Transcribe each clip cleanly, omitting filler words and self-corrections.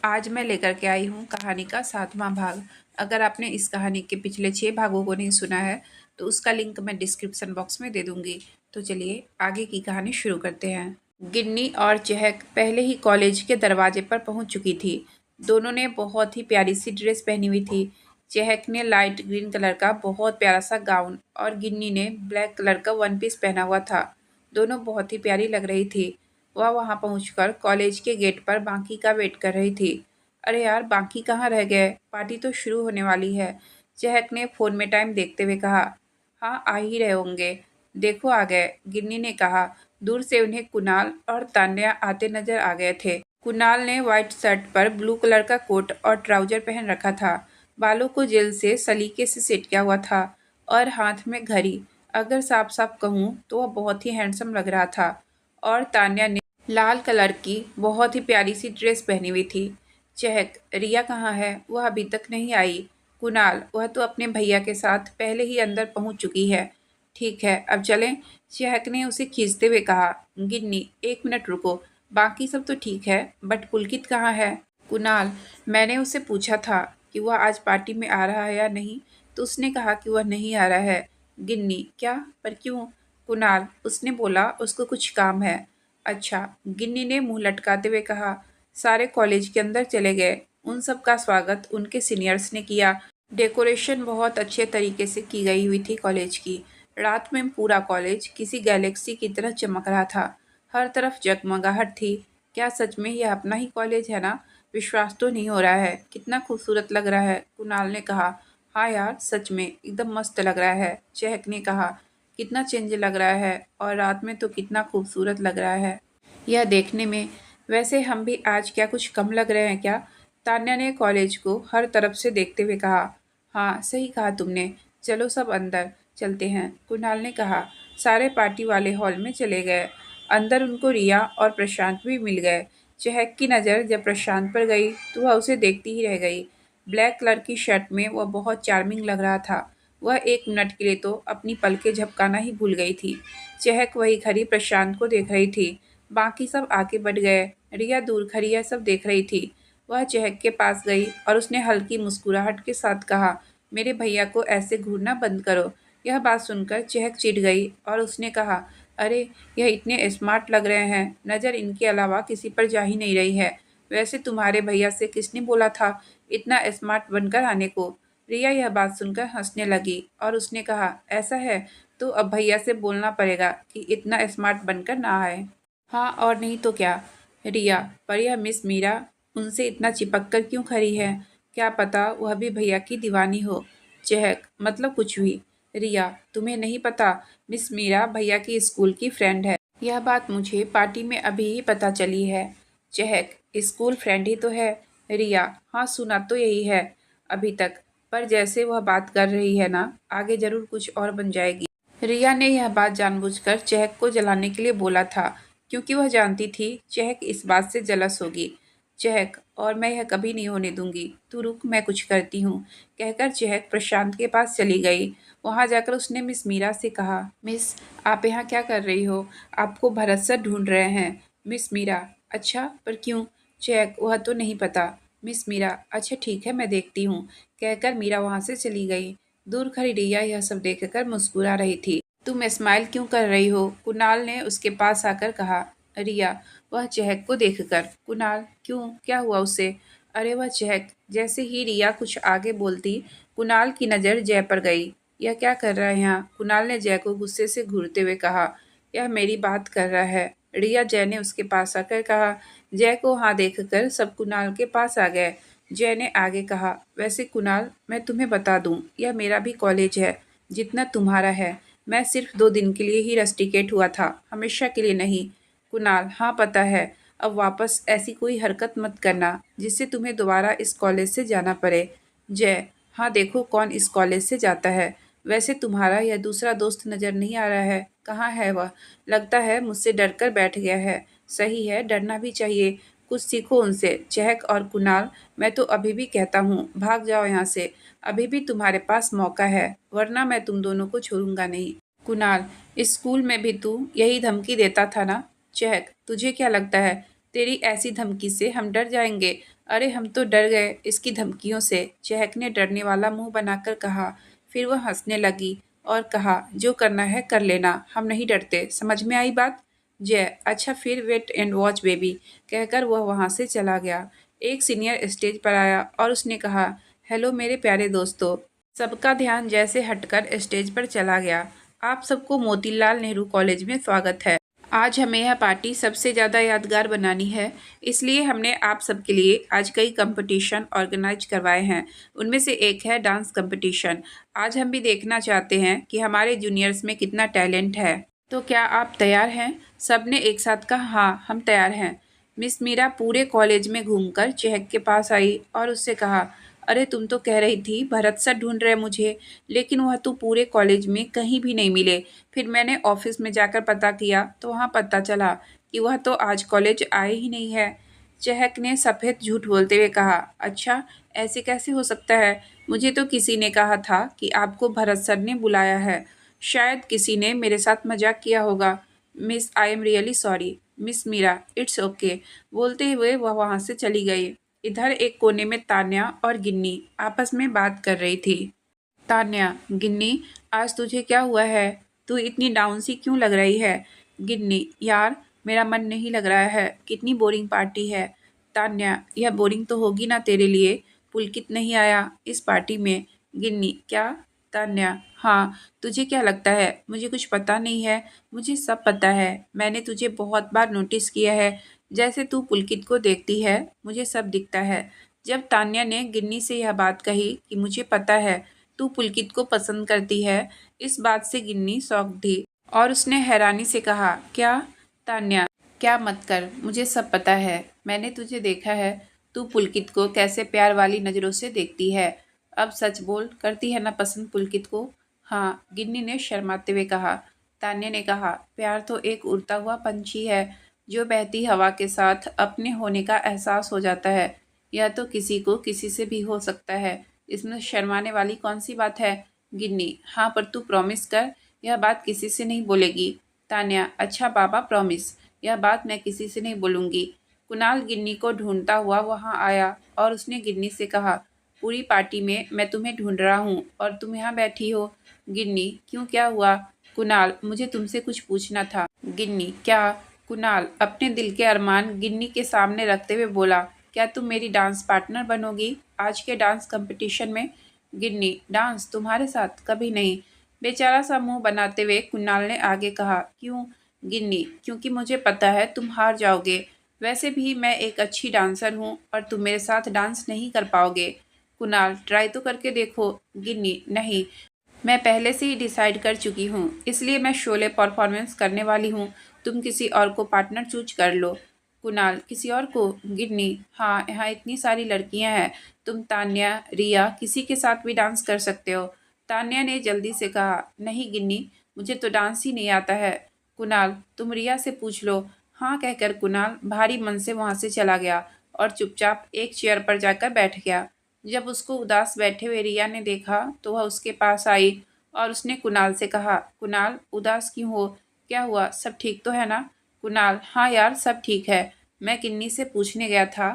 आज मैं लेकर के आई हूँ कहानी का 7वां भाग। अगर आपने इस कहानी के पिछले 6 भागों को नहीं सुना है तो उसका लिंक मैं डिस्क्रिप्शन बॉक्स में दे दूँगी। तो चलिए आगे की कहानी शुरू करते हैं। गिन्नी और चहक पहले ही कॉलेज के दरवाजे पर पहुँच चुकी थी। दोनों ने बहुत ही प्यारी सी ड्रेस पहनी हुई थी। चहक ने लाइट ग्रीन कलर का बहुत प्यारा सा गाउन और गिन्नी ने ब्लैक कलर का वन पीस पहना हुआ था। दोनों बहुत ही प्यारी लग रही थी। वह वहां पहुंचकर कॉलेज के गेट पर बाकी का वेट कर रही थी। अरे यार, बाकी कहाँ रह गए? पार्टी तो शुरू होने वाली है। चहक ने फोन में टाइम देखते हुए कहा। हाँ, आ ही रहे होंगे। देखो आ गए, गिन्नी ने कहा। दूर से उन्हें कुणाल और तान्या आते नजर आ गए थे। कुणाल ने व्हाइट शर्ट पर ब्लू कलर का कोट और ट्राउजर पहन रखा था। बालों को जेल से सलीके से सेट किया हुआ था और हाथ में घड़ी। अगर साफ साफ कहूँ तो वह बहुत ही हैंडसम लग रहा था। और तान्या ने लाल कलर की बहुत ही प्यारी सी ड्रेस पहनी हुई थी। चहक, रिया कहाँ है? वह अभी तक नहीं आई। कुणाल, वह तो अपने भैया के साथ पहले ही अंदर पहुंच चुकी है। ठीक है, अब चलें, चहक ने उसे खींचते हुए कहा। गिन्नी, 1 मिनट रुको, बाकी सब तो ठीक है बट पुलकित कहाँ है? कुणाल, मैंने उससे पूछा था कि वह आज पार्टी में आ रहा है या नहीं, तो उसने कहा कि वह नहीं आ रहा है। गिन्नी, क्या? पर क्यों? कुणाल, उसने बोला उसको कुछ काम है। अच्छा, गिन्नी ने मुंह लटकाते हुए कहा। सारे कॉलेज के अंदर चले गए। उन सब का स्वागत उनके सीनियर्स ने किया। डेकोरेशन बहुत अच्छे तरीके से की गई हुई थी कॉलेज की। रात में पूरा कॉलेज किसी गैलेक्सी की तरह चमक रहा था। हर तरफ जगमगाहट थी। क्या सच में यह अपना ही कॉलेज है ना? विश्वास तो नहीं हो रहा है। कितना खूबसूरत लग रहा है, कुणाल ने कहा। हाँ यार, सच में एकदम मस्त लग रहा है, चहक ने कहा। कितना चेंज लग रहा है और रात में तो कितना खूबसूरत लग रहा है यह देखने में। वैसे हम भी आज क्या कुछ कम लग रहे हैं क्या? तान्या ने कॉलेज को हर तरफ से देखते हुए कहा। हाँ, सही कहा तुमने। चलो सब अंदर चलते हैं, कुणाल ने कहा। सारे पार्टी वाले हॉल में चले गए। अंदर उनको रिया और प्रशांत भी मिल गए। चहक की नज़र जब प्रशांत पर गई तो वह उसे देखती ही रह गई। ब्लैक कलर की शर्ट में वह बहुत चार्मिंग लग रहा था। वह 1 मिनट के लिए तो अपनी पलकें झपकाना ही भूल गई थी। चहक वही खड़ी प्रशांत को देख रही थी। बाकी सब आगे बढ़ गए। रिया दूर खड़ी यह सब देख रही थी। वह चहक के पास गई और उसने हल्की मुस्कुराहट के साथ कहा, मेरे भैया को ऐसे घूरना बंद करो। यह बात सुनकर चहक चिढ़ गई और उसने कहा, अरे, यह इतने स्मार्ट लग रहे हैं, नज़र इनके अलावा किसी पर जा ही नहीं रही है। वैसे तुम्हारे भैया से किसने बोला था इतना स्मार्ट बनकर आने को? रिया यह बात सुनकर हंसने लगी और उसने कहा, ऐसा है तो अब भैया से बोलना पड़ेगा कि इतना स्मार्ट बनकर ना आए। हाँ और नहीं तो क्या। रिया, पर यह मिस मीरा उनसे इतना चिपक कर क्यों खड़ी है? क्या पता वह भी भैया की दीवानी हो। चहक, मतलब कुछ भी। रिया, तुम्हें नहीं पता, मिस मीरा भैया की स्कूल की फ्रेंड है। यह बात मुझे पार्टी में अभी ही पता चली है। चहक, स्कूल फ्रेंड ही तो है। रिया, हाँ सुना तो यही है अभी तक, पर जैसे वह बात कर रही है ना, आगे जरूर कुछ और बन जाएगी। रिया ने यह बात जानबूझकर चहक को जलाने के लिए बोला था, क्योंकि वह जानती थी चहक इस बात से जलस होगी। चहक, और मैं यह कभी नहीं होने दूंगी, तू रुक, मैं कुछ करती हूँ, कहकर चहक प्रशांत के पास चली गई। वहां जाकर उसने मिस मीरा से कहा, मिस, आप यहाँ क्या कर रही हो? आपको भरत सर ढूंढ रहे हैं। मिस मीरा, अच्छा, पर क्यों? चहक, वह तो नहीं पता। मिस मीरा, अच्छा ठीक है, मैं देखती हूँ, कहकर मीरा वहां से चली गई। दूर खड़ी रिया यह सब देखकर मुस्कुरा रही थी। तुम स्माइल क्यों कर रही हो? कुणाल ने उसके पास आकर कहा। रिया, वह चहक को देखकर। कुणाल, क्यों, क्या हुआ उसे? अरे वह चहक। जैसे ही रिया कुछ आगे बोलती, कुणाल की नज़र जय पर गई। यह क्या कर रहा है यहाँ? कुणाल ने जय को गुस्से से घूरते हुए कहा। यह मेरी बात कर रहा है। रिया जय ने उसके पास आकर कहा। जय को हाँ देखकर सब कुणाल के पास आ गए। जय ने आगे कहा, वैसे कुणाल, मैं तुम्हें बता दूं, यह मेरा भी कॉलेज है, जितना तुम्हारा है। मैं सिर्फ 2 दिन के लिए ही रस्टिकेट हुआ था, हमेशा के लिए नहीं। कुणाल, हाँ पता है। अब वापस ऐसी कोई हरकत मत करना जिससे तुम्हें दोबारा इस कॉलेज से जाना पड़े। जय, हाँ देखो कौन इस कॉलेज से जाता है। वैसे तुम्हारा यह दूसरा दोस्त नज़र नहीं आ रहा है, कहाँ है वह? लगता है मुझसे डरकर बैठ गया है। सही है, डरना भी चाहिए, कुछ सीखो उनसे। चहक और कुणाल, मैं तो अभी भी कहता हूँ भाग जाओ यहाँ से। अभी भी तुम्हारे पास मौका है, वरना मैं तुम दोनों को छोड़ूंगा नहीं। कुणाल, स्कूल में भी तू यही धमकी देता था ना? चहक, तुझे क्या लगता है तेरी ऐसी धमकी से हम डर जाएंगे? अरे हम तो डर गए इसकी धमकियों से, चहक ने डरने वाला मुंह बनाकर कहा। फिर वह हंसने लगी और कहा, जो करना है कर लेना, हम नहीं डरते। समझ में आई बात? जय, अच्छा फिर वेट एंड वॉच बेबी, कहकर वह वहां से चला गया। एक सीनियर स्टेज पर आया और उसने कहा, हेलो मेरे प्यारे दोस्तों। सबका ध्यान जैसे हटकर स्टेज पर चला गया। आप सबको मोतीलाल नेहरू कॉलेज में स्वागत है। आज हमें यह पार्टी सबसे ज़्यादा यादगार बनानी है, इसलिए हमने आप सबके लिए आज कई कंपटीशन ऑर्गेनाइज करवाए हैं। उनमें से एक है डांस कंपटीशन। आज हम भी देखना चाहते हैं कि हमारे जूनियर्स में कितना टैलेंट है। तो क्या आप तैयार हैं? सबने एक साथ कहा, हाँ हम तैयार हैं। मिस मीरा पूरे कॉलेज में घूमकर चहक के पास आई और उससे कहा, अरे तुम तो कह रही थी भरत सर ढूंढ रहे मुझे, लेकिन वह तो पूरे कॉलेज में कहीं भी नहीं मिले। फिर मैंने ऑफिस में जाकर पता किया तो वहाँ पता चला कि वह तो आज कॉलेज आए ही नहीं है। चहक ने सफ़ेद झूठ बोलते हुए कहा, अच्छा ऐसे कैसे हो सकता है? मुझे तो किसी ने कहा था कि आपको भरत सर ने बुलाया है। शायद किसी ने मेरे साथ मजाक किया होगा। Miss I am really sorry miss Meera, it's okay, बोलते हुए वह वहाँ से चली गई। इधर एक कोने में तान्या और गिन्नी आपस में बात कर रही थी। तान्या, गिन्नी, आज तुझे क्या हुआ है? तू इतनी डाउन सी क्यों लग रही है? गिन्नी, यार मेरा मन नहीं लग रहा है, कितनी बोरिंग पार्टी है। तान्या, यह बोरिंग तो होगी ना तेरे लिए, पुलकित नहीं आया इस पार्टी में। गिन्नी, क्या? तान्या, हाँ, तुझे क्या लगता है मुझे कुछ पता नहीं है? मुझे सब पता है, मैंने तुझे बहुत बार नोटिस किया है। जैसे तू पुलकित को देखती है मुझे सब दिखता है। जब तान्या ने गिन्नी से यह बात कही कि मुझे पता है तू पुलकित को पसंद करती है, इस बात से गिन्नी शॉक थी और उसने हैरानी से कहा, क्या? तान्या, क्या मत कर, मुझे सब पता है, मैंने तुझे देखा है, तू पुलकित को कैसे प्यार वाली नज़रों से देखती है। अब सच बोल, करती है ना पसंद पुलकित को? हाँ, गिन्नी ने शर्माते हुए कहा। तान्या ने कहा, प्यार तो एक उड़ता हुआ पंछी है जो बहती हवा के साथ अपने होने का एहसास हो जाता है। यह तो किसी को किसी से भी हो सकता है, इसमें शर्माने वाली कौन सी बात है? गिन्नी, हाँ पर तू प्रॉमिस कर, यह बात किसी से नहीं बोलेगी। तान्या, अच्छा बाबा प्रॉमिस, यह बात मैं किसी से नहीं बोलूँगी। कुणाल गिन्नी को ढूंढता हुआ वहाँ आया और उसने गिन्नी से कहा, पूरी पार्टी में मैं तुम्हें ढूंढ रहा हूँ और तुम यहाँ बैठी हो। गिन्नी, क्यों, क्या हुआ? कुणाल, मुझे तुमसे कुछ पूछना था। गिन्नी, क्या? कुणाल अपने दिल के अरमान गिन्नी के सामने रखते हुए बोला, क्या तुम मेरी डांस पार्टनर बनोगी आज के डांस कंपटीशन में? गिन्नी, डांस तुम्हारे साथ? कभी नहीं। बेचारा सा मुंह बनाते हुए कुणाल ने आगे कहा, क्यों? गिन्नी, क्योंकि मुझे पता है तुम हार जाओगे। वैसे भी मैं एक अच्छी डांसर हूँ और तुम मेरे साथ डांस नहीं कर पाओगे। कुणाल, ट्राई तो करके देखो। गिन्नी, नहीं, मैं पहले से ही डिसाइड कर चुकी हूँ, इसलिए मैं शोले परफॉर्मेंस करने वाली हूँ। तुम किसी और को पार्टनर चूज कर लो। कुणाल, किसी और को? गिन्नी, हाँ, यहाँ इतनी सारी लड़कियाँ हैं, तुम तान्या, रिया, किसी के साथ भी डांस कर सकते हो। तान्या ने जल्दी से कहा, नहीं गिन्नी, मुझे तो डांस ही नहीं आता है। कुणाल, तुम रिया से पूछ लो। हाँ कहकर कुणाल भारी मन से वहाँ से चला गया और चुपचाप एक चेयर पर जाकर बैठ गया। जब उसको उदास बैठे हुए रिया ने देखा तो वह उसके पास आई और उसने कुणाल से कहा, कुणाल उदास क्यों हो? क्या हुआ, सब ठीक तो है ना? कुणाल, हाँ यार सब ठीक है। मैं गिन्नी से पूछने गया था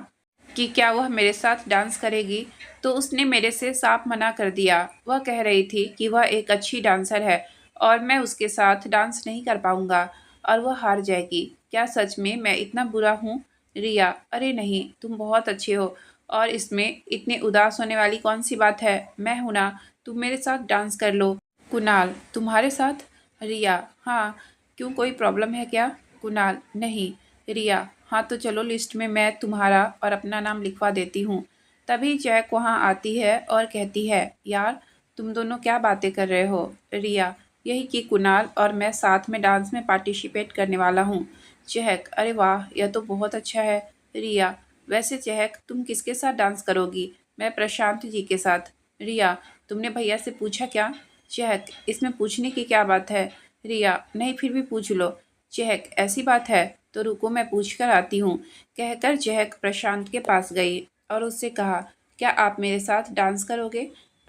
कि क्या वह मेरे साथ डांस करेगी, तो उसने मेरे से साफ मना कर दिया। वह कह रही थी कि वह एक अच्छी डांसर है और मैं उसके साथ डांस नहीं कर पाऊंगा और वह हार जाएगी। क्या सच में मैं इतना बुरा हूँ? रिया, अरे नहीं, तुम बहुत अच्छे हो और इसमें इतने उदास होने वाली कौन सी बात है? मैं हूं ना, तुम मेरे साथ डांस कर लो। कुणाल, तुम्हारे साथ? रिया, हाँ, क्यों, कोई प्रॉब्लम है क्या? कुणाल, नहीं। रिया, हाँ तो चलो, लिस्ट में मैं तुम्हारा और अपना नाम लिखवा देती हूँ। तभी जैक वहाँ आती है और कहती है, यार तुम दोनों क्या बातें कर रहे हो? रिया, यही कि कुणाल और मैं साथ में डांस में पार्टिसिपेट करने वाला हूँ। चहक, अरे वाह, यह तो बहुत अच्छा है। रिया, वैसे चहक तुम किसके साथ डांस करोगी? मैं प्रशांत जी के साथ। रिया, तुमने भैया से पूछा क्या? चहक, इसमें पूछने की क्या बात है? रिया, नहीं फिर भी पूछ लो। चहक, ऐसी बात है तो रुको मैं पूछ कर आती हूँ, कहकर चहक प्रशांत के पास गई और उससे कहा, क्या आप मेरे साथ डांस करोगे?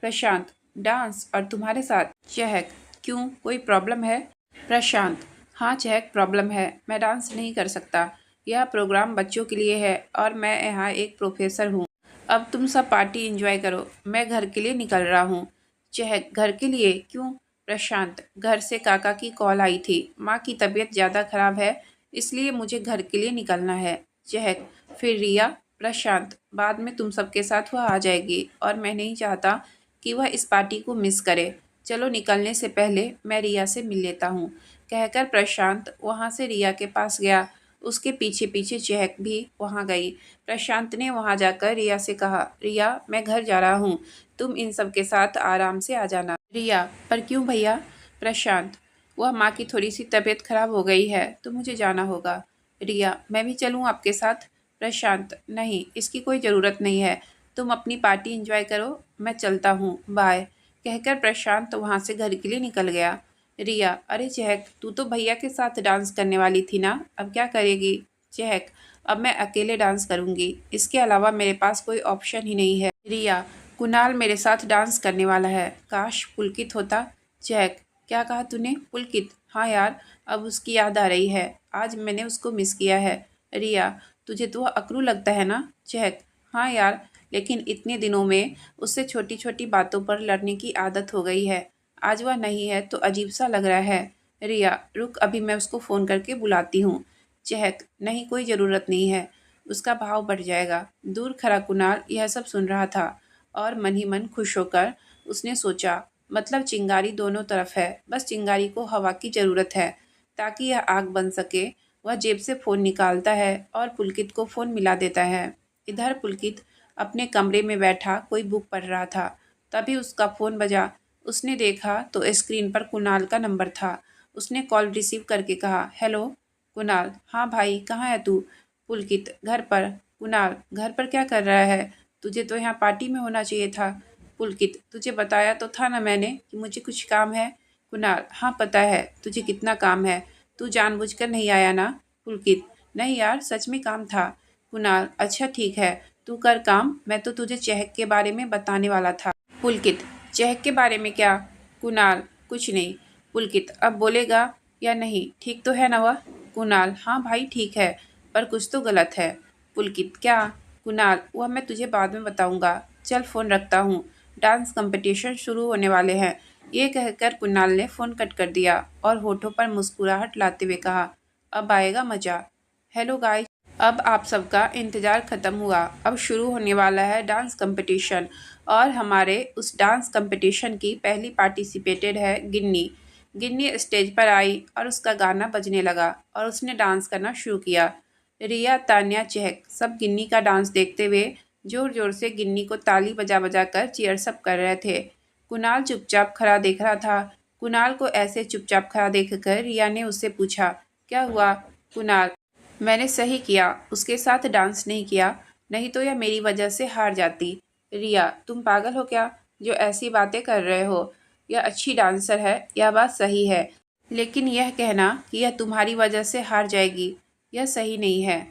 प्रशांत, डांस और तुम्हारे साथ? चहक, क्यों, कोई प्रॉब्लम है? प्रशांत, हाँ चहक, प्रॉब्लम है, मैं डांस नहीं कर सकता। यह प्रोग्राम बच्चों के लिए है और मैं यहाँ एक प्रोफेसर हूँ। अब तुम सब पार्टी एंजॉय करो, मैं घर के लिए निकल रहा हूँ। चहक, घर के लिए क्यों? प्रशांत, घर से काका की कॉल आई थी, माँ की तबीयत ज़्यादा खराब है, इसलिए मुझे घर के लिए निकलना है। चहक, फिर रिया? प्रशांत, बाद में तुम सबके साथ वह आ जाएगी और मैं नहीं चाहता कि वह इस पार्टी को मिस करे। चलो, निकलने से पहले मैं रिया से मिल लेता हूँ, कहकर प्रशांत वहाँ से रिया के पास गया। उसके पीछे पीछे चहक भी वहाँ गई। प्रशांत ने वहाँ जाकर रिया से कहा, रिया, मैं घर जा रहा हूँ, तुम इन सब के साथ आराम से आ जाना। रिया, पर क्यों भैया? प्रशांत, वह माँ की थोड़ी सी तबीयत खराब हो गई है तो मुझे जाना होगा। रिया, मैं भी चलूँ आपके साथ? प्रशांत, नहीं, इसकी कोई ज़रूरत नहीं है, तुम अपनी पार्टी एंजॉय करो, मैं चलता हूँ, बाय, कहकर प्रशांत वहाँ से घर के लिए निकल गया। रिया, अरे चहक, तू तो भैया के साथ डांस करने वाली थी ना, अब क्या करेगी? चहक, अब मैं अकेले डांस करूँगी, इसके अलावा मेरे पास कोई ऑप्शन ही नहीं है। रिया, कुणाल मेरे साथ डांस करने वाला है, काश पुलकित होता। चहक, क्या कहा तूने? पुलकित? हाँ यार, अब उसकी याद आ रही है, आज मैंने उसको मिस किया है। रिया, तुझे तो वह अकरू लगता है ना? चहक, हाँ यार, लेकिन इतने दिनों में उससे छोटी छोटी बातों पर लड़ने की आदत हो गई है, आज वह नहीं है तो अजीब सा लग रहा है। रिया, रुक, अभी मैं उसको फ़ोन करके बुलाती हूँ। चहक, नहीं, कोई ज़रूरत नहीं है, उसका भाव बढ़ जाएगा। दूर खड़ा कुणाल यह सब सुन रहा था और मन ही मन खुश होकर उसने सोचा, मतलब चिंगारी दोनों तरफ है, बस चिंगारी को हवा की ज़रूरत है ताकि यह आग बन सके। वह जेब से फ़ोन निकालता है और पुलकित को फ़ोन मिला देता है। इधर पुलकित अपने कमरे में बैठा कोई बुक पढ़ रहा था, तभी उसका फ़ोन बजा। उसने देखा तो स्क्रीन पर कुणाल का नंबर था। उसने कॉल रिसीव करके कहा, हेलो कुणाल। हाँ भाई, कहाँ है तू? पुलकित, घर पर। कुणाल, घर पर क्या कर रहा है? तुझे तो यहाँ पार्टी में होना चाहिए था। पुलकित, तुझे बताया तो था ना मैंने कि मुझे कुछ काम है। कुणाल, हाँ पता है तुझे कितना काम है, तू जानबूझकर नहीं आया ना? पुलकित, नहीं यार, सच में काम था। कुणाल, अच्छा ठीक है, तू कर काम, मैं तो तुझे चहक के बारे में बताने वाला था। पुलकित, चहक के बारे में क्या? कुणाल, कुछ नहीं। पुलकित, अब बोलेगा या नहीं? ठीक तो है ना वह? कुणाल, हाँ भाई ठीक है, पर कुछ तो गलत है। पुलकित, क्या? कुणाल, वह मैं तुझे बाद में बताऊंगा, चल फ़ोन रखता हूँ, डांस कंपटीशन शुरू होने वाले हैं। ये कहकर कुणाल ने फ़ोन कट कर दिया और होठों पर मुस्कुराहट लाते हुए कहा, अब आएगा मज़ा। हेलो गाइस, अब आप सबका इंतज़ार ख़त्म हुआ, अब शुरू होने वाला है डांस कंपटीशन और हमारे उस डांस कंपटीशन की पहली पार्टिसिपेटेड है गिन्नी। गिन्नी स्टेज पर आई और उसका गाना बजने लगा और उसने डांस करना शुरू किया। रिया, तान्या, चहक सब गिन्नी का डांस देखते हुए जोर जोर से गिन्नी को ताली बजा बजा कर चीयर्स अप कर रहे थे। कुणाल चुपचाप खड़ा देख रहा था। कुणाल को ऐसे चुपचाप खड़ा देखकर रिया ने उससे पूछा, क्या हुआ? कुणाल, मैंने सही किया, उसके साथ डांस नहीं किया, नहीं तो यह मेरी वजह से हार जाती। रिया, तुम पागल हो क्या, जो ऐसी बातें कर रहे हो? यह अच्छी डांसर है, यह बात सही है, लेकिन यह कहना कि यह तुम्हारी वजह से हार जाएगी, यह सही नहीं है।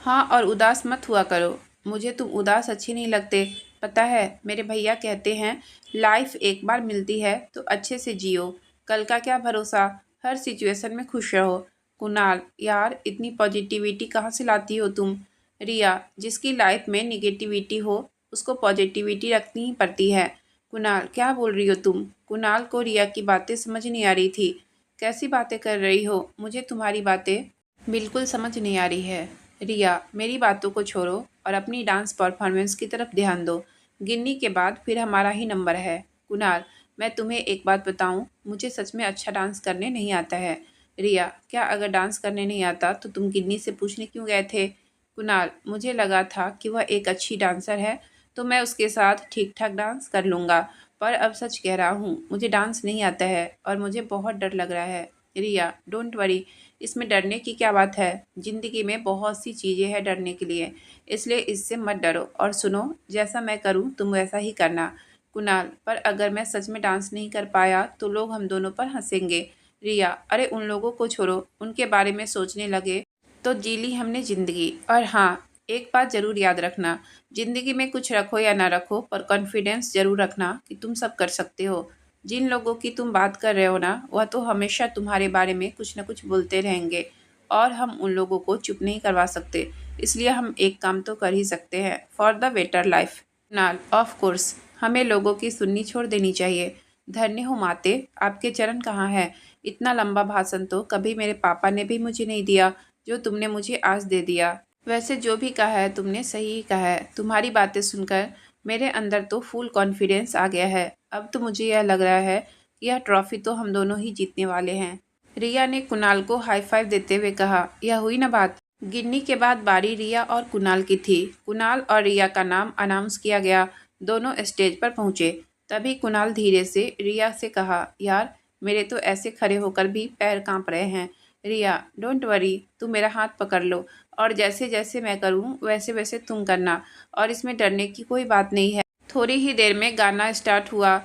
हाँ, और उदास मत हुआ करो, मुझे तुम उदास अच्छे नहीं लगते। पता है, मेरे भैया कहते हैं लाइफ एक बार मिलती है तो अच्छे से जियो, कल का क्या भरोसा, हर सिचुएशन में खुश रहो। कुणाल, यार इतनी पॉजिटिविटी कहाँ से लाती हो तुम? रिया, जिसकी लाइफ में निगेटिविटी हो उसको पॉजिटिविटी रखनी ही पड़ती है। कुणाल, क्या बोल रही हो तुम? कुणाल को रिया की बातें समझ नहीं आ रही थी। कैसी बातें कर रही हो, मुझे तुम्हारी बातें बिल्कुल समझ नहीं आ रही है। रिया, मेरी बातों को छोड़ो और अपनी डांस परफॉर्मेंस की तरफ ध्यान दो, गिन्नी के बाद फिर हमारा ही नंबर है। कुणाल, मैं तुम्हें एक बात बताऊं, मुझे सच में अच्छा डांस करने नहीं आता है। रिया, क्या अगर डांस करने नहीं आता तो तुम गिन्नी से पूछने क्यों गए थे? कुणाल, मुझे लगा था कि वह एक अच्छी डांसर है तो मैं उसके साथ ठीक ठाक डांस कर लूँगा, पर अब सच कह रहा हूँ, मुझे डांस नहीं आता है और मुझे बहुत डर लग रहा है। रिया, डोंट वरी, इसमें डरने की क्या बात है, ज़िंदगी में बहुत सी चीज़ें हैं डरने के लिए, इसलिए इससे मत डरो और सुनो, जैसा मैं करूँ तुम वैसा ही करना। कुणाल, पर अगर मैं सच में डांस नहीं कर पाया तो लोग हम दोनों पर हंसेंगे। रिया, अरे उन लोगों को छोड़ो, उनके बारे में सोचने लगे तो जी ली हमने ज़िंदगी। और हाँ, एक बात ज़रूर याद रखना, ज़िंदगी में कुछ रखो या ना रखो पर कॉन्फिडेंस ज़रूर रखना कि तुम सब कर सकते हो। जिन लोगों की तुम बात कर रहे हो ना, वह तो हमेशा तुम्हारे बारे में कुछ ना कुछ बोलते रहेंगे और हम उन लोगों को चुप नहीं करवा सकते, इसलिए हम एक काम तो कर ही सकते हैं, for the better life. Kunal, of course हमें लोगों की सुननी छोड़ देनी चाहिए। धन्य हो माते, आपके चरण कहाँ है? इतना लंबा भाषण तो कभी मेरे पापा ने भी मुझे नहीं दिया जो तुमने मुझे आज दे दिया। वैसे जो भी कहा है तुमने सही ही कहा है। तुम्हारी बातें सुनकर मेरे अंदर तो फुल कॉन्फिडेंस आ गया है। अब तो मुझे यह लग रहा है कि यह ट्रॉफी तो हम दोनों ही जीतने वाले हैं। रिया ने कुणाल को हाई फाइव देते हुए कहा, यह हुई ना बात। गिन्नी के बाद बारी रिया और कुणाल की थी। कुणाल और रिया का नाम अनाउंस किया गया। दोनों स्टेज पर पहुंचे। तभी कुणाल धीरे से रिया से कहा, यार मेरे तो ऐसे खड़े होकर भी पैर कांप रहे हैं। रिया, डोंट वरी, तुम मेरा हाथ पकड़ लो और जैसे जैसे मैं करूं वैसे वैसे तुम करना, और इसमें डरने की कोई बात नहीं है। थोड़ी ही देर में गाना स्टार्ट हुआ।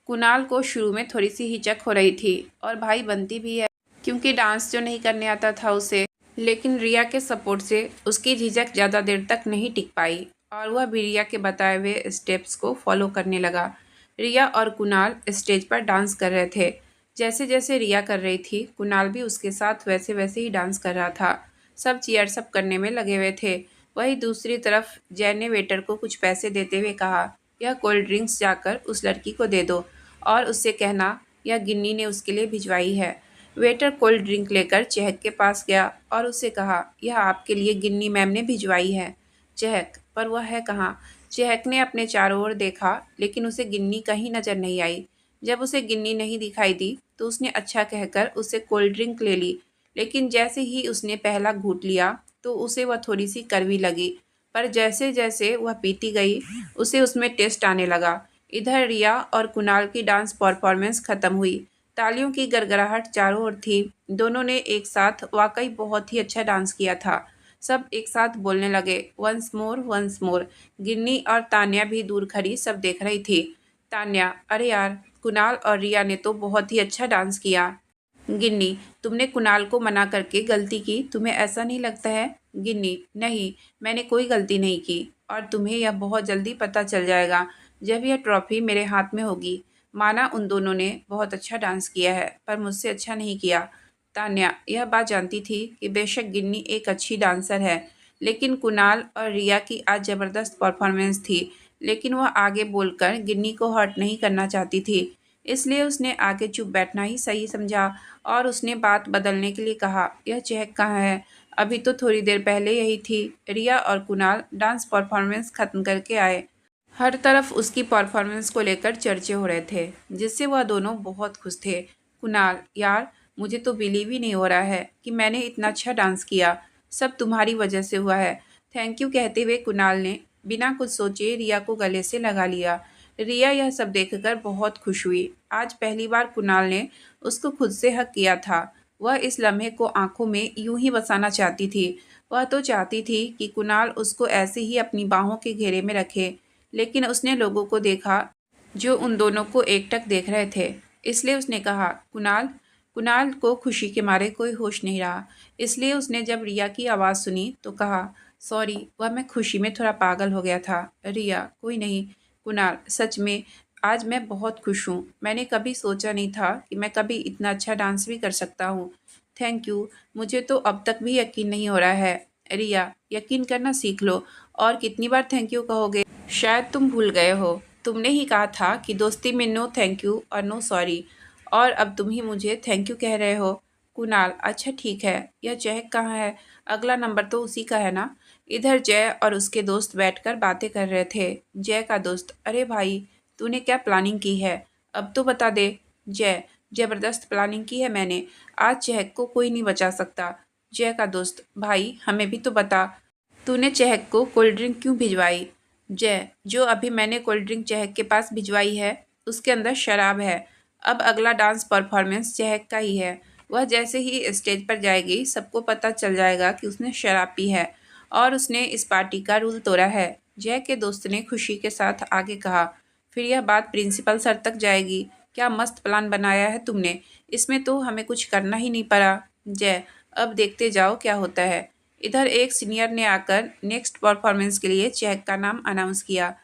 कुणाल को शुरू में थोड़ी सी हिचक हो रही थी और भाई बनती भी है, क्योंकि डांस जो नहीं करने आता था उसे। लेकिन रिया के सपोर्ट से उसकी झिझक ज़्यादा देर तक नहीं टिक पाई और वह भी रिया के बताए हुए स्टेप्स को फॉलो करने लगा। रिया और कुणाल स्टेज पर डांस कर रहे थे। जैसे जैसे रिया कर रही थी, कुणाल भी उसके साथ वैसे वैसे ही डांस कर रहा था। सब चीयर्स अप करने में लगे हुए थे। वहीं दूसरी तरफ जय ने वेटर को कुछ पैसे देते हुए कहा, यह कोल्ड ड्रिंक्स जाकर उस लड़की को दे दो और उससे कहना यह गिन्नी ने उसके लिए भिजवाई है। वेटर कोल्ड ड्रिंक लेकर चहक के पास गया और उससे कहा, यह आपके लिए गिन्नी मैम ने भिजवाई है। चहक, पर वह है कहाँ? चहक ने अपने चारों ओर देखा, लेकिन उसे गिन्नी कहीं नजर नहीं आई। जब उसे गिन्नी नहीं दिखाई दी तो उसने अच्छा कहकर उससे कोल्ड ड्रिंक ले ली। लेकिन जैसे ही उसने पहला घूंट लिया तो उसे वह थोड़ी सी कड़वी लगी, पर जैसे जैसे वह पीती गई उसे उसमें टेस्ट आने लगा। इधर रिया और कुणाल की डांस परफॉर्मेंस खत्म हुई। तालियों की गड़गड़ाहट चारों ओर थी। दोनों ने एक साथ वाकई बहुत ही अच्छा डांस किया था। सब एक साथ बोलने लगे, वंस मोर वंस मोर। गिन्नी और तान्या भी दूर खड़ी सब देख रही थी। तान्या, अरे यार, कुणाल और रिया ने तो बहुत ही अच्छा डांस किया। गिन्नी, तुमने कुणाल को मना करके गलती की, तुम्हें ऐसा नहीं लगता है? गिन्नी, नहीं, मैंने कोई गलती नहीं की और तुम्हें यह बहुत जल्दी पता चल जाएगा जब यह ट्रॉफी मेरे हाथ में होगी। माना उन दोनों ने बहुत अच्छा डांस किया है, पर मुझसे अच्छा नहीं किया। तान्या यह बात जानती थी कि बेशक गिन्नी एक अच्छी डांसर है, लेकिन कुणाल और रिया की आज ज़बरदस्त परफॉर्मेंस थी। लेकिन वह आगे बोलकर गिन्नी को हर्ट नहीं करना चाहती थी, इसलिए उसने आगे चुप बैठना ही सही समझा और उसने बात बदलने के लिए कहा, यह चहक कहाँ है? अभी तो थोड़ी देर पहले यही थी। रिया और कुणाल डांस परफॉर्मेंस खत्म करके आए। हर तरफ उसकी परफॉर्मेंस को लेकर चर्चे हो रहे थे, जिससे वह दोनों बहुत खुश थे। कुणाल, यार मुझे तो बिलीव ही नहीं हो रहा है कि मैंने इतना अच्छा डांस किया। सब तुम्हारी वजह से हुआ है। थैंक यू कहते हुए कुणाल ने बिना कुछ सोचे रिया को गले से लगा लिया। रिया यह सब देखकर बहुत खुश हुई। आज पहली बार कुणाल ने उसको खुद से हक किया था। वह इस लम्हे को आंखों में यूं ही बसाना चाहती थी। वह तो चाहती थी कि कुणाल उसको ऐसे ही अपनी बाहों के घेरे में रखे, लेकिन उसने लोगों को देखा जो उन दोनों को एकटक देख रहे थे, इसलिए उसने कहा, कुणाल। कुणाल को खुशी के मारे कोई होश नहीं रहा, इसलिए उसने जब रिया की आवाज़ सुनी तो कहा, सॉरी, वह मैं खुशी में थोड़ा पागल हो गया था। रिया, कोई नहीं। कुणाल, सच में आज मैं बहुत खुश हूँ। मैंने कभी सोचा नहीं था कि मैं कभी इतना अच्छा डांस भी कर सकता हूँ। Thank you. मुझे तो अब तक भी यकीन नहीं हो रहा है। रिया, यकीन करना सीख लो। और कितनी बार थैंक यू कहोगे? शायद तुम भूल गए हो। तुमने ही कहा था कि दोस्ती में नो थैंक यू और नो सॉरी, और अब तुम ही मुझे थैंक यू कह रहे हो। कुणाल, अच्छा ठीक है। यह चहक कहाँ है? अगला नंबर तो उसी का है ना? इधर जय और उसके दोस्त बैठकर बातें कर रहे थे। जय का दोस्त, अरे भाई, तूने क्या प्लानिंग की है? अब तो बता दे। जय, जबरदस्त प्लानिंग की है मैंने। आज चहक को कोई नहीं बचा सकता। जय का दोस्त, भाई हमें भी तो बता, तूने चहक को कोल्ड ड्रिंक क्यों भिजवाई? जय, जो अभी मैंने कोल्ड ड्रिंक चहक के पास भिजवाई है उसके अंदर शराब है। अब अगला डांस परफॉर्मेंस चहक का ही है। वह जैसे ही स्टेज पर जाएगी सबको पता चल जाएगा कि उसने शराब पी है और उसने इस पार्टी का रूल तोड़ा है। जय के दोस्त ने खुशी के साथ आगे कहा, फिर यह बात प्रिंसिपल सर तक जाएगी। क्या मस्त प्लान बनाया है तुमने, इसमें तो हमें कुछ करना ही नहीं पड़ा। जय, अब देखते जाओ क्या होता है। इधर एक सीनियर ने आकर नेक्स्ट परफॉर्मेंस के लिए चहक का नाम अनाउंस किया।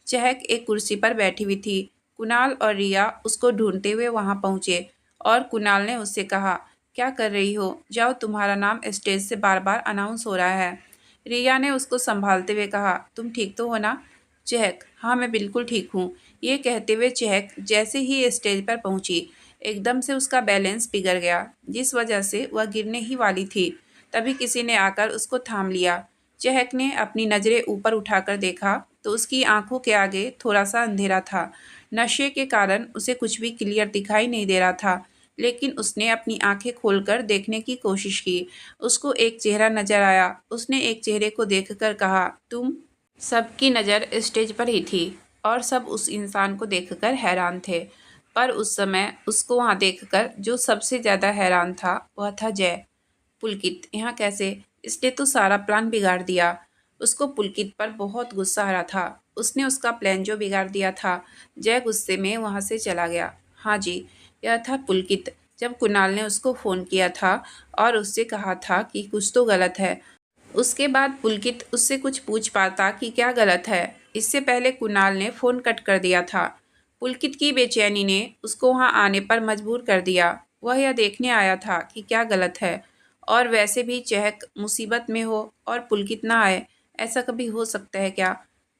चहक एक कुर्सी पर बैठी हुई थी। कुणाल और रिया उसको ढूंढते हुए वहां पहुंचे और कुणाल ने उससे कहा, क्या कर रही हो? जाओ, तुम्हारा नाम स्टेज से बार बार अनाउंस हो रहा है। रिया ने उसको संभालते हुए कहा, तुम ठीक तो हो ना? चहक, हाँ मैं बिल्कुल ठीक हूँ। ये कहते हुए चहक जैसे ही स्टेज पर पहुंची, एकदम से उसका बैलेंस बिगड़ गया, जिस वजह से वह गिरने ही वाली थी। तभी किसी ने आकर उसको थाम लिया। चहक ने अपनी नज़रें ऊपर उठाकर देखा तो उसकी आंखों के आगे थोड़ा सा अंधेरा था। नशे के कारण उसे कुछ भी क्लियर दिखाई नहीं दे रहा था, लेकिन उसने अपनी आंखें खोलकर देखने की कोशिश की। उसको एक चेहरा नजर आया। उसने एक चेहरे को देखकर कहा, तुम? सबकी नज़र स्टेज पर ही थी और सब उस इंसान को देखकर हैरान थे। पर उस समय उसको वहाँ देखकर जो सबसे ज़्यादा हैरान था वह था जय। पुलकित यहाँ कैसे? इसने तो सारा प्लान बिगाड़ दिया। उसको पुलकित पर बहुत गुस्सा आ रहा था। उसने उसका प्लान जो बिगाड़ दिया था। जय गुस्से में वहाँ से चला गया। हाँ जी, यह था पुलकित। जब कुणाल ने उसको फ़ोन किया था और उससे कहा था कि कुछ तो गलत है, उसके बाद पुलकित उससे कुछ पूछ पाता कि क्या गलत है। इससे पहले कुणाल ने फ़ोन कट कर दिया था। पुलकित की बेचैनी ने उसको वहाँ आने पर मजबूर कर दिया। वह यह देखने आया था कि क्या गलत है। और वैसे भी चहक मुसीबत में हो और पुलकित ना आए, ऐसा कभी हो सकता है क्या?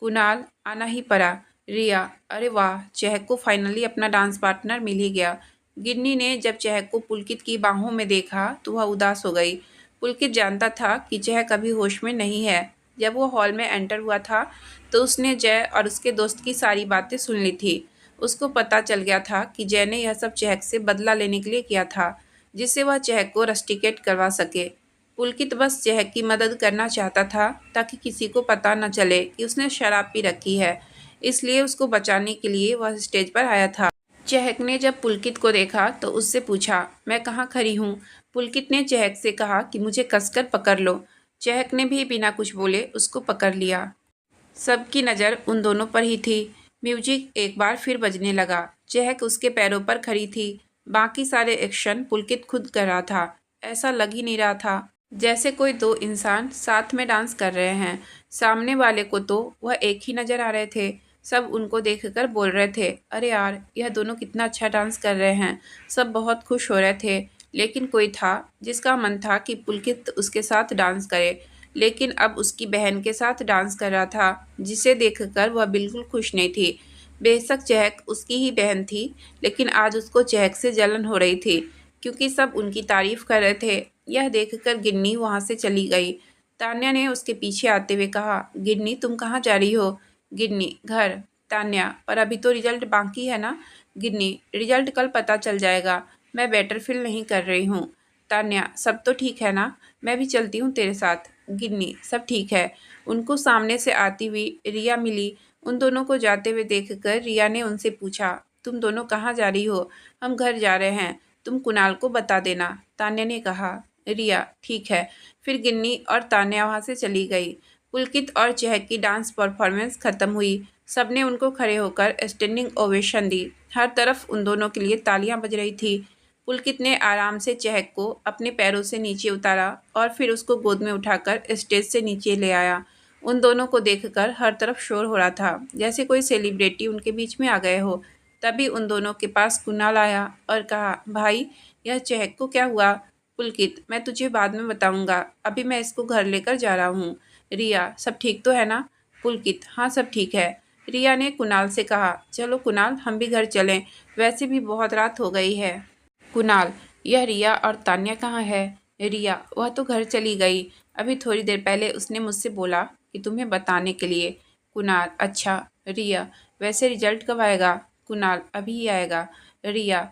कुणाल आना ही पड़ा। रिया, अरे वाह, चहक को फाइनली अपना डांस पार्टनर मिल ही गया। गिन्नी ने जब चहक को पुलकित की बाहों में देखा तो वह उदास हो गई। पुलकित जानता था कि जय कभी होश में नहीं है। जब वो हॉल में एंटर हुआ था तो उसने जय और उसके दोस्त की सारी बातें सुन ली थी। उसको पता चल गया था कि जय ने यह सब चहक से बदला लेने के लिए किया था, जिससे वह चहक को रस्टिकेट करवा सके। पुलकित बस चहक की मदद करना चाहता था ताकि किसी को पता न चले कि उसने शराब पी रखी है। इसलिए उसको बचाने के लिए वह स्टेज पर आया था। चहक ने जब पुलकित को देखा तो उससे पूछा, मैं कहाँ खड़ी हूँ? पुलकित ने चहक से कहा कि मुझे कसकर पकड़ लो। चहक ने भी बिना कुछ बोले उसको पकड़ लिया। सबकी नज़र उन दोनों पर ही थी। म्यूजिक एक बार फिर बजने लगा। चहक उसके पैरों पर खड़ी थी। बाकी सारे एक्शन पुलकित खुद कर रहा था। ऐसा लग ही नहीं रहा था जैसे कोई दो इंसान साथ में डांस कर रहे हैं। सामने वाले को तो वह एक ही नज़र आ रहे थे। सब उनको देखकर बोल रहे थे, अरे यार, यह दोनों कितना अच्छा डांस कर रहे हैं। सब बहुत खुश हो रहे थे। लेकिन कोई था जिसका मन था कि पुलकित उसके साथ डांस करे, लेकिन अब उसकी बहन के साथ डांस कर रहा था, जिसे देखकर वह बिल्कुल खुश नहीं थी। बेशक चहक उसकी ही बहन थी, लेकिन आज उसको चहक से जलन हो रही थी, क्योंकि सब उनकी तारीफ कर रहे थे। यह देखकर गिन्नी वहाँ से चली गई। तान्या ने उसके पीछे आते हुए कहा, गिन्नी तुम कहाँ जा रही हो? गिन्नी, घर। तान्या, पर अभी तो रिजल्ट बाकी है ना? गिन्नी, रिजल्ट कल पता चल जाएगा। मैं बेटर फील नहीं कर रही हूँ। तान्या, सब तो ठीक है ना? मैं भी चलती हूँ तेरे साथ। गिन्नी, सब ठीक है। उनको सामने से आती हुई रिया मिली। उन दोनों को जाते हुए देखकर रिया ने उनसे पूछा, तुम दोनों कहाँ जा रही हो? हम घर जा रहे हैं, तुम कुणाल को बता देना। तान्या ने कहा। रिया, ठीक है। फिर गिन्नी और तान्या वहाँ से चली गई। पुलकित और चहक की डांस परफॉर्मेंस खत्म हुई। सबने उनको खड़े होकर स्टैंडिंग ओवेशन दी। हर तरफ उन दोनों के लिए तालियां बज रही थी। पुलकित ने आराम से चहक को अपने पैरों से नीचे उतारा और फिर उसको गोद में उठाकर स्टेज से नीचे ले आया। उन दोनों को देखकर हर तरफ शोर हो रहा था, जैसे कोई सेलिब्रिटी उनके बीच में आ गए हो। तभी उन दोनों के पास कुणाल आया और कहा, भाई, यह चहक को क्या हुआ? पुलकित, मैं तुझे बाद में बताऊंगा, अभी मैं इसको घर लेकर जा रहा हूँ। रिया, सब ठीक तो है ना? पुलकित, हाँ सब ठीक है। रिया ने कुणाल से कहा, चलो कुणाल, हम भी घर चलें, वैसे भी बहुत रात हो गई है। कुणाल, यह रिया और तान्या कहाँ है? रिया, वह तो घर चली गई। अभी थोड़ी देर पहले उसने मुझसे बोला कि तुम्हें बताने के लिए। कुणाल, अच्छा। रिया, वैसे रिजल्ट कब आएगा? कुणाल, अभी ही आएगा। रिया,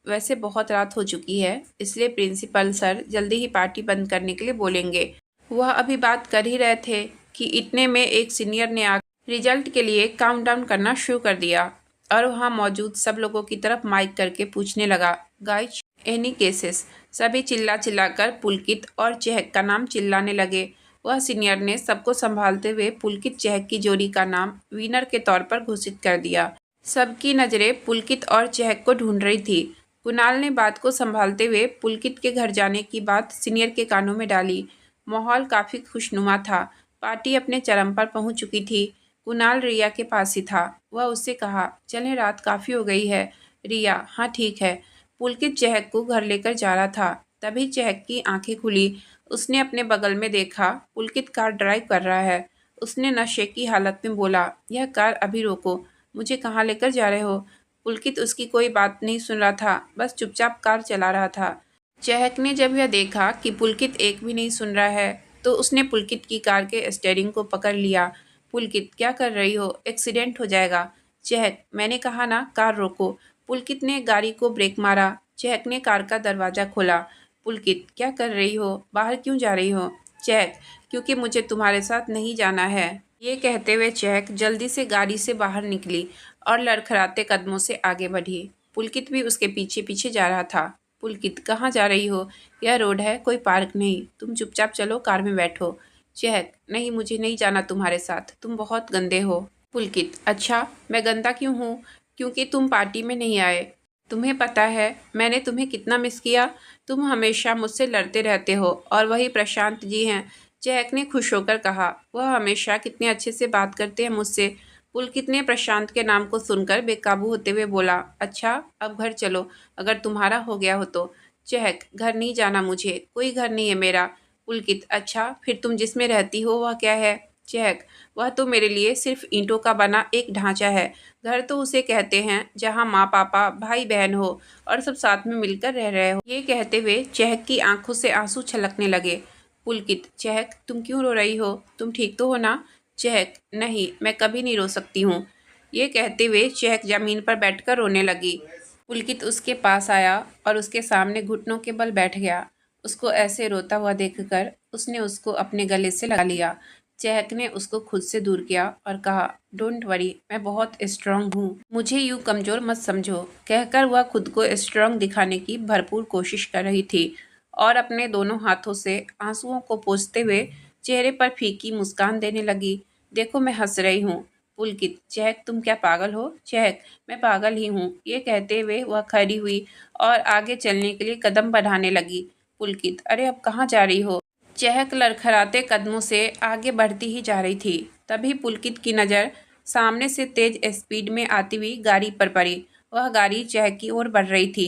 वैसे बहुत रात हो चुकी है, इसलिए प्रिंसिपल सर जल्दी ही पार्टी बंद करने के लिए बोलेंगे। वह अभी बात कर ही रहे थे कि इतने में एक सीनियर ने आकर रिजल्ट के लिए काउंटडाउन करना शुरू कर दिया और वहाँ मौजूद सब लोगों की तरफ माइक करके पूछने लगा, गाइज, एनी केसेस? सभी चिल्ला चिल्लाकर पुलकित और चहक का नाम चिल्लाने लगे। वह सीनियर ने सबको संभालते हुए पुलकित चहक की जोड़ी का नाम विनर के तौर पर घोषित कर दिया। सबकी नज़रें पुलकित और चहक को ढूंढ रही थी। कुणाल ने बात को संभालते हुए पुलकित के घर जाने की बात सीनियर के कानों में डाली। माहौल काफ़ी खुशनुमा था। पार्टी अपने चरम पर पहुंच चुकी थी। कुणाल रिया के पास ही था। वह उससे कहा, चलें, रात काफ़ी हो गई है। रिया, हाँ ठीक है। पुलकित चहक को घर लेकर जा रहा था। तभी चहक की आंखें खुली। उसने अपने बगल में देखा, पुलकित कार ड्राइव कर रहा है। उसने नशे की हालत में बोला, यह कार अभी रोको, मुझे कहाँ लेकर जा रहे हो? पुलकित उसकी कोई बात नहीं सुन रहा था, बस चुपचाप कार चला रहा था। चहक ने जब यह देखा कि पुलकित एक भी नहीं सुन रहा है, तो उसने पुलकित की कार के स्टीयरिंग को पकड़ लिया। पुलकित, क्या कर रही हो? एक्सीडेंट हो जाएगा। चहक, मैंने कहा ना कार रोको। पुलकित ने गाड़ी को ब्रेक मारा। चहक ने कार का दरवाज़ा खोला। पुलकित, क्या कर रही हो? बाहर क्यों जा रही हो? चहक, क्योंकि मुझे तुम्हारे साथ नहीं जाना है। ये कहते हुए चहक जल्दी से गाड़ी से बाहर निकली और लड़खड़ाते कदमों से आगे बढ़ी। पुलकित भी उसके पीछे पीछे जा रहा था। पुलकित, कहाँ जा रही हो? यह रोड है, कोई पार्क नहीं, तुम चुपचाप चलो, कार में बैठो। चहक, नहीं, मुझे नहीं जाना तुम्हारे साथ, तुम बहुत गंदे हो। पुलकित, अच्छा, मैं गंदा क्यों हूँ? क्योंकि तुम पार्टी में नहीं आए। तुम्हें पता है मैंने तुम्हें कितना मिस किया। तुम हमेशा मुझसे लड़ते रहते हो और वही प्रशांत जी हैं। चहक ने खुश होकर कहा, वह हमेशा कितने अच्छे से बात करते हैं मुझसे। पुलकित ने प्रशांत के नाम को सुनकर बेकाबू होते हुए बोला, अच्छा, अब घर चलो, अगर तुम्हारा हो गया हो तो। चहक, घर नहीं जाना मुझे, कोई घर नहीं है मेरा। पुलकित, अच्छा, फिर तुम जिसमें रहती हो वह क्या है? चहक, वह तो मेरे लिए सिर्फ ईंटों का बना एक ढांचा है। घर तो उसे कहते हैं जहाँ माँ पापा भाई बहन हो और सब साथ में मिलकर रह रहे हो। ये कहते हुए चहक की आंखों से आंसू छलकने लगे। पुलकित, चहक, तुम क्यों रो रही हो? तुम ठीक तो हो ना? चहक, नहीं, मैं कभी नहीं रो सकती हूँ। ये कहते हुए चहक जमीन पर बैठकर रोने लगी। पुलकित उसके पास आया और उसके सामने घुटनों के बल बैठ गया। उसको ऐसे रोता हुआ देखकर उसने उसको अपने गले से लगा लिया। चहक ने उसको खुद से दूर किया और कहा, डोंट वरी, मैं बहुत स्ट्रांग हूँ, मुझे यूँ कमज़ोर मत समझो। कहकर वह खुद को स्ट्रांग दिखाने की भरपूर कोशिश कर रही थी और अपने दोनों हाथों से आंसुओं को पोंछते हुए चेहरे पर फीकी मुस्कान देने लगी। देखो, मैं हंस रही हूँ। पुलकित, चहक, तुम क्या पागल हो? चहक, मैं पागल ही हूँ। ये कहते हुए वह खड़ी हुई और आगे चलने के लिए कदम बढ़ाने लगी। पुलकित, अरे अब कहाँ जा रही हो? चहक लड़खड़ाते कदमों से आगे बढ़ती ही जा रही थी। तभी पुलकित की नज़र सामने से तेज स्पीड में आती हुई गाड़ी पर पड़ी। वह गाड़ी चहक की ओर बढ़ रही थी।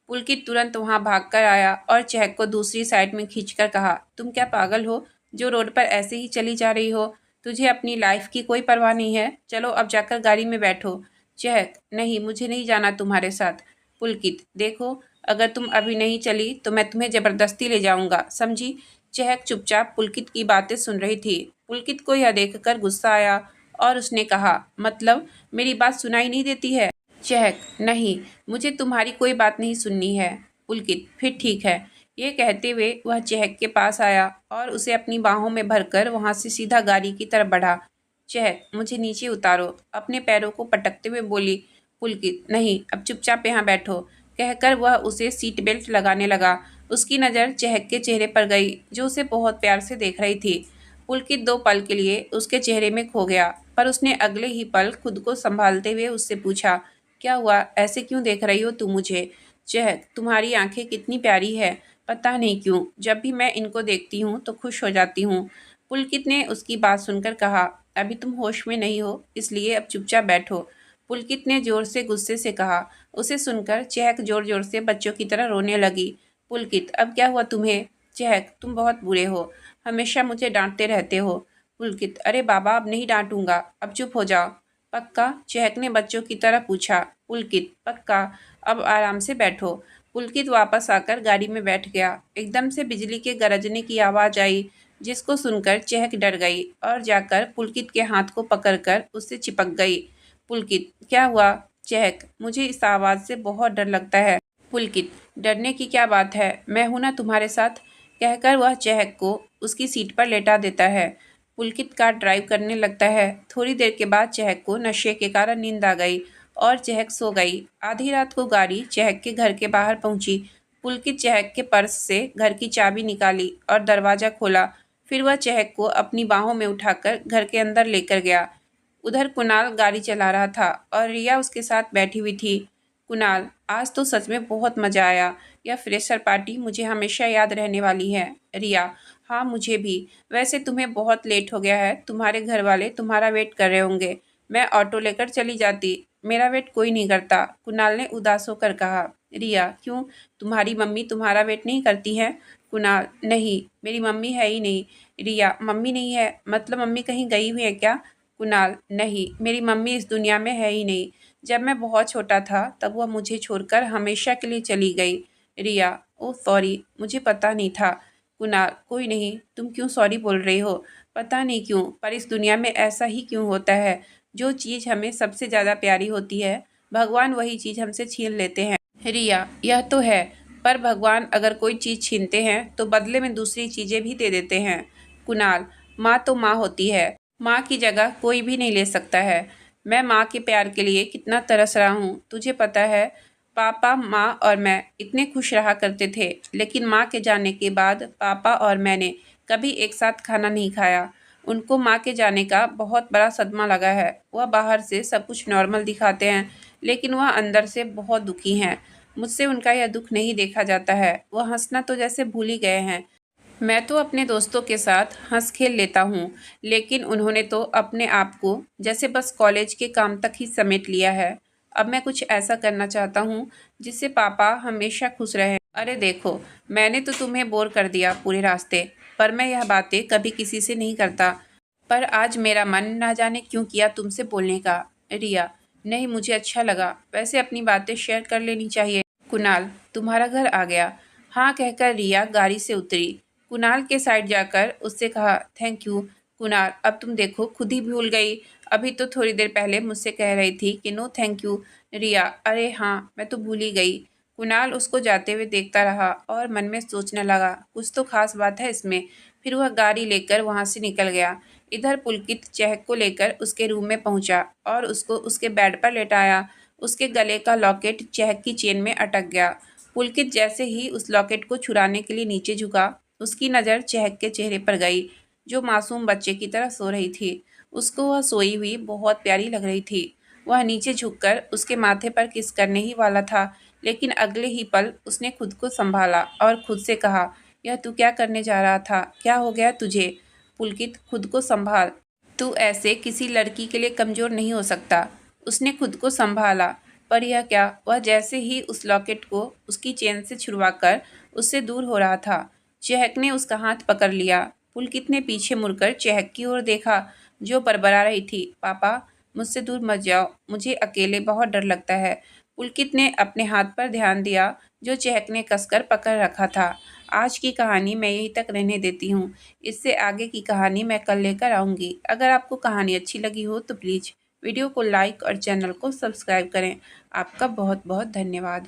पुलकित तुरंत वहां भागकर आया और चहक को दूसरी साइड में खींचकर कहा, तुम क्या पागल हो जो रोड पर ऐसे ही चली जा रही हो? तुझे अपनी लाइफ की कोई परवाह नहीं है? चलो अब जाकर गाड़ी में बैठो। चहक, नहीं, मुझे नहीं जाना तुम्हारे साथ। पुलकित, देखो, अगर तुम अभी नहीं चली तो मैं तुम्हें जबरदस्ती ले जाऊंगा, समझी? चहक चुपचाप पुलकित की बातें सुन रही थी। पुलकित को यह देखकर गुस्सा आया और उसने कहा, मतलब मेरी बात सुनाई नहीं देती है? चहक, नहीं, मुझे तुम्हारी कोई बात नहीं सुननी है। पुलकित, फिर ठीक है। ये कहते हुए वह चहक के पास आया और उसे अपनी बाहों में भरकर वहां से सीधा गाड़ी की तरफ बढ़ा। चहक, मुझे नीचे उतारो, अपने पैरों को पटकते हुए बोली। पुलकित, नहीं, अब चुपचाप यहाँ बैठो। कहकर वह उसे सीट बेल्ट लगाने लगा। उसकी नज़र चहक के चेहरे पर गई, जो उसे बहुत प्यार से देख रही थी। पुलकित 2 पल के लिए उसके चेहरे में खो गया, पर उसने अगले ही पल खुद को संभालते हुए उससे पूछा, क्या हुआ? ऐसे क्यों देख रही हो तुम मुझे? चहक, तुम्हारी आंखें कितनी प्यारी है, पता नहीं क्यों जब भी मैं इनको देखती हूँ तो खुश हो जाती हूँ। पुलकित ने उसकी बात सुनकर कहा, अभी तुम होश में नहीं हो, इसलिए अब चुपचाप बैठो। पुलकित ने जोर से गुस्से से कहा। उसे सुनकर चहक जोर जोर से बच्चों की तरह रोने लगी। पुलकित, अब क्या हुआ तुम्हें? चहक, तुम बहुत बुरे हो, हमेशा मुझे डांटते रहते हो। पुलकित, अरे बाबा, अब नहीं डांटूंगा, अब चुप हो जाओ। पक्का? चहक ने बच्चों की तरह पूछा। पुलकित, पक्का, अब आराम से बैठो। पुलकित वापस आकर गाड़ी में बैठ गया। एकदम से बिजली के गरजने की आवाज़ आई, जिसको सुनकर चहक डर गई और जाकर पुलकित के हाथ को पकड़कर उससे चिपक गई। पुलकित, क्या हुआ? चहक, मुझे इस आवाज़ से बहुत डर लगता है। पुलकित, डरने की क्या बात है, मैं हूं ना तुम्हारे साथ। कहकर वह चहक को उसकी सीट पर लेटा देता है। पुलकित कार ड्राइव करने लगता है। थोड़ी देर के बाद चहक को नशे के कारण नींद आ गई और चहक सो गई। आधी रात को गाड़ी चहक के घर के बाहर पहुंची। पुलकित चहक के पर्स से घर की चाबी निकाली और दरवाज़ा खोला। फिर वह चहक को अपनी बाहों में उठाकर घर के अंदर लेकर गया। उधर कुणाल गाड़ी चला रहा था और रिया उसके साथ बैठी हुई थी। कुणाल, आज तो सच में बहुत मज़ा आया। यह फ्रेशर पार्टी मुझे हमेशा याद रहने वाली है। रिया, हाँ, मुझे भी। वैसे तुम्हें बहुत लेट हो गया है, तुम्हारे घर वाले तुम्हारा वेट कर रहे होंगे। मैं ऑटो लेकर चली जाती, मेरा वेट कोई नहीं करता, कुणाल ने उदास होकर कहा। रिया, क्यों, तुम्हारी मम्मी तुम्हारा वेट नहीं करती है? कुणाल, नहीं, मेरी मम्मी है ही नहीं। रिया, मम्मी नहीं है मतलब मम्मी कहीं गई हुई है क्या? कुणाल, नहीं, मेरी मम्मी इस दुनिया में है ही नहीं। जब मैं बहुत छोटा था तब वह मुझे छोड़कर हमेशा के लिए चली गई। रिया, ओह सॉरी, मुझे पता नहीं था। कुणाल, कोई नहीं, तुम क्यों सॉरी बोल रही हो? पता नहीं क्यों, पर इस दुनिया में ऐसा ही क्यों होता है? जो चीज़ हमें सबसे ज़्यादा प्यारी होती है, भगवान वही चीज़ हमसे छीन लेते हैं। रिया, यह तो है, पर भगवान अगर कोई चीज़ छीनते हैं तो बदले में दूसरी चीज़ें भी दे देते हैं। कुणाल, माँ तो माँ होती है, माँ की जगह कोई भी नहीं ले सकता है। मैं माँ के प्यार के लिए कितना तरस रहा हूँ, तुझे पता है? पापा, माँ और मैं इतने खुश रहा करते थे, लेकिन माँ के जाने के बाद पापा और मैंने कभी एक साथ खाना नहीं खाया। उनको माँ के जाने का बहुत बड़ा सदमा लगा है। वह बाहर से सब कुछ नॉर्मल दिखाते हैं, लेकिन वह अंदर से बहुत दुखी हैं। मुझसे उनका यह दुख नहीं देखा जाता है। वह हंसना तो जैसे भूल ही गए हैं। मैं तो अपने दोस्तों के साथ हंस खेल लेता हूँ, लेकिन उन्होंने तो अपने आप को जैसे बस कॉलेज के काम तक ही समेट लिया है। अब मैं कुछ ऐसा करना चाहता हूँ जिससे पापा हमेशा खुश रहें। अरे देखो, मैंने तो तुम्हें बोर कर दिया पूरे रास्ते, पर मैं यह बातें कभी किसी से नहीं करता। पर आज मेरा मन ना जाने क्यों किया तुमसे बोलने का। रिया, नहीं, मुझे अच्छा लगा, वैसे अपनी बातें शेयर कर लेनी चाहिए। कुणाल, तुम्हारा घर आ गया। हाँ कहकर रिया गाड़ी से उतरी। कुणाल के साइड जाकर उससे कहा, थैंक यू। कुणाल, अब तुम देखो खुद ही भूल गई। अभी तो थोड़ी देर पहले मुझसे कह रही थी कि नो थैंक यू। रिया, अरे हाँ, मैं तो भूल ही गई। कुणाल उसको जाते हुए देखता रहा और मन में सोचने लगा, कुछ तो खास बात है इसमें। फिर वह गाड़ी लेकर वहाँ से निकल गया। इधर पुलकित चहक को लेकर उसके रूम में पहुंचा और उसको उसके बेड पर लेटाया। उसके गले का लॉकेट चहक की चेन में अटक गया। पुलकित जैसे ही उस लॉकेट को छुड़ाने के लिए नीचे झुका, उसकी नज़र चहक के चेहरे पर गई, जो मासूम बच्चे की तरह सो रही थी। उसको वह सोई हुई बहुत प्यारी लग रही थी। वह नीचे झुककर उसके माथे पर किस करने ही वाला था, लेकिन अगले ही पल उसने खुद को संभाला और खुद से कहा, यह तू क्या करने जा रहा था? क्या हो गया तुझे? पुलकित, खुद को संभाल। तू ऐसे किसी लड़की के लिए कमज़ोर नहीं हो सकता। उसने खुद को संभाला, पर यह क्या, वह जैसे ही उस लॉकेट को उसकी चेन से छुड़वाकर उससे दूर हो रहा था, चहक ने उसका हाथ पकड़ लिया। पुलकित ने पीछे मुड़कर चहक की ओर देखा, जो बड़बड़ा रही थी, पापा, मुझसे दूर मत जाओ, मुझे अकेले बहुत डर लगता है। पुलकित ने अपने हाथ पर ध्यान दिया, जो चहक ने कसकर पकड़ रखा था। आज की कहानी मैं यहीं तक रहने देती हूँ। इससे आगे की कहानी मैं कल लेकर आऊँगी। अगर आपको कहानी अच्छी लगी हो तो प्लीज़ वीडियो को लाइक और चैनल को सब्सक्राइब करें। आपका बहुत बहुत धन्यवाद।